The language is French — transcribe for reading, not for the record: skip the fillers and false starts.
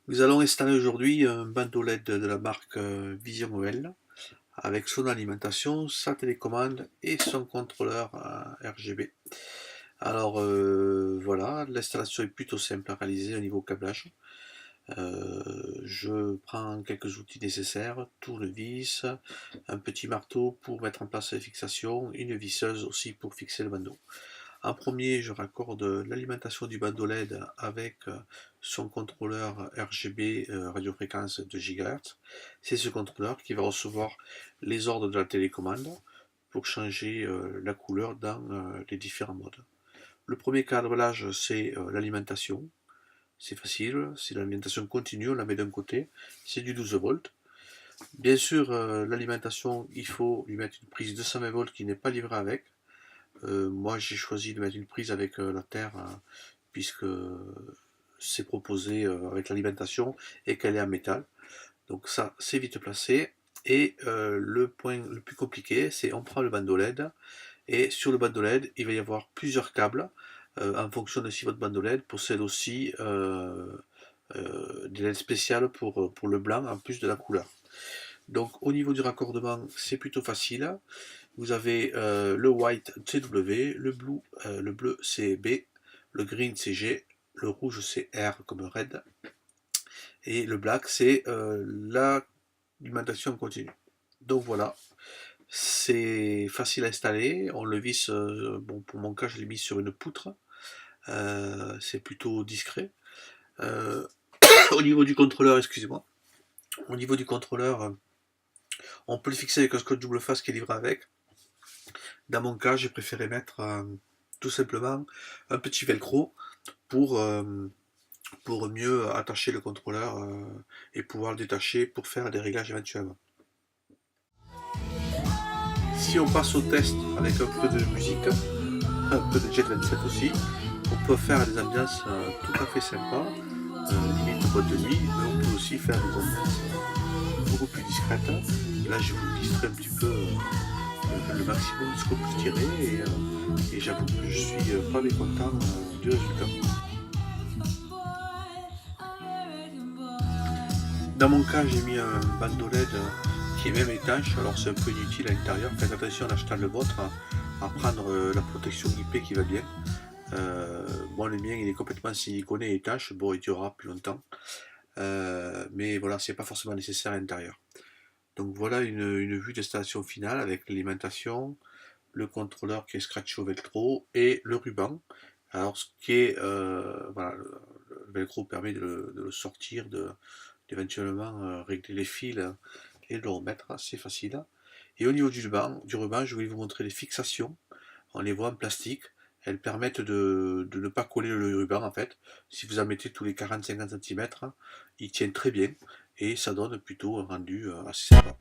Nous allons installer aujourd'hui un bandeau LED de la marque Vision OL avec son alimentation, sa télécommande et son contrôleur RGB. Alors voilà, l'installation est plutôt simple à réaliser au niveau câblage. Je prends quelques outils nécessaires, tournevis, un petit marteau pour mettre en place les fixations, une visseuse aussi pour fixer le bandeau. En premier, je raccorde l'alimentation du bandeau LED avec son contrôleur RGB radiofréquence de GHz. C'est ce contrôleur qui va recevoir les ordres de la télécommande pour changer la couleur dans les différents modes. Le premier câblage, c'est l'alimentation. C'est facile, c'est l'alimentation continue, on la met d'un côté, c'est du 12 volts. Bien sûr, l'alimentation, il faut lui mettre une prise 220 volts qui n'est pas livrée avec. Moi, j'ai choisi de mettre une prise avec la terre, puisque c'est proposé avec l'alimentation et qu'elle est en métal. Donc ça, c'est vite placé. Et le point le plus compliqué, c'est on prend le bandeau LED et sur le bandeau LED, il va y avoir plusieurs câbles en fonction de si votre bandeau LED possède aussi des LED spéciales pour le blanc en plus de la couleur. Donc au niveau du raccordement, c'est plutôt facile. Vous avez le white c'est W, le bleu c'est B, le green c'est G, le rouge c'est R comme red, et le black c'est l'alimentation continue. Donc voilà, c'est facile à installer, on le visse, bon pour mon cas je l'ai mis sur une poutre, c'est plutôt discret. Euh, Au niveau du contrôleur, excusez-moi, au niveau du contrôleur, on peut le fixer avec un scotch double face qui est livré avec. Dans mon cas, j'ai préféré mettre tout simplement un petit velcro pour, euh, pour mieux attacher le contrôleur et pouvoir le détacher pour faire des réglages éventuellement. Si on passe au test avec un peu de musique, un peu de Jet 27 aussi, on peut faire des ambiances tout à fait sympas, limite boîte de nuit, mais on peut aussi faire des ambiances beaucoup plus discrètes. Là, je vous distrais un petit peu le maximum de ce qu'on peut tirer et j'avoue que je suis pas mécontent du résultat. Dans mon cas, j'ai mis un bandeau LED qui est même étanche, alors c'est un peu inutile à l'intérieur. Faites attention en achetant le vôtre à prendre la protection IP qui va bien. Bon, le mien il est complètement siliconé et étanche, bon il durera plus longtemps, mais voilà, c'est pas forcément nécessaire à l'intérieur. Donc voilà une vue d'installation finale avec l'alimentation, le contrôleur qui est scratché au velcro et le ruban. Alors ce qui est, voilà, le velcro permet de le sortir, d'éventuellement régler les fils et de le remettre, c'est facile. Et au niveau du ruban, je vais vous montrer les fixations. On les voit en plastique. Elles permettent de ne pas coller le ruban en fait. Si vous en mettez tous les 40-50 cm, ils tiennent très bien et ça donne plutôt un rendu assez sympa.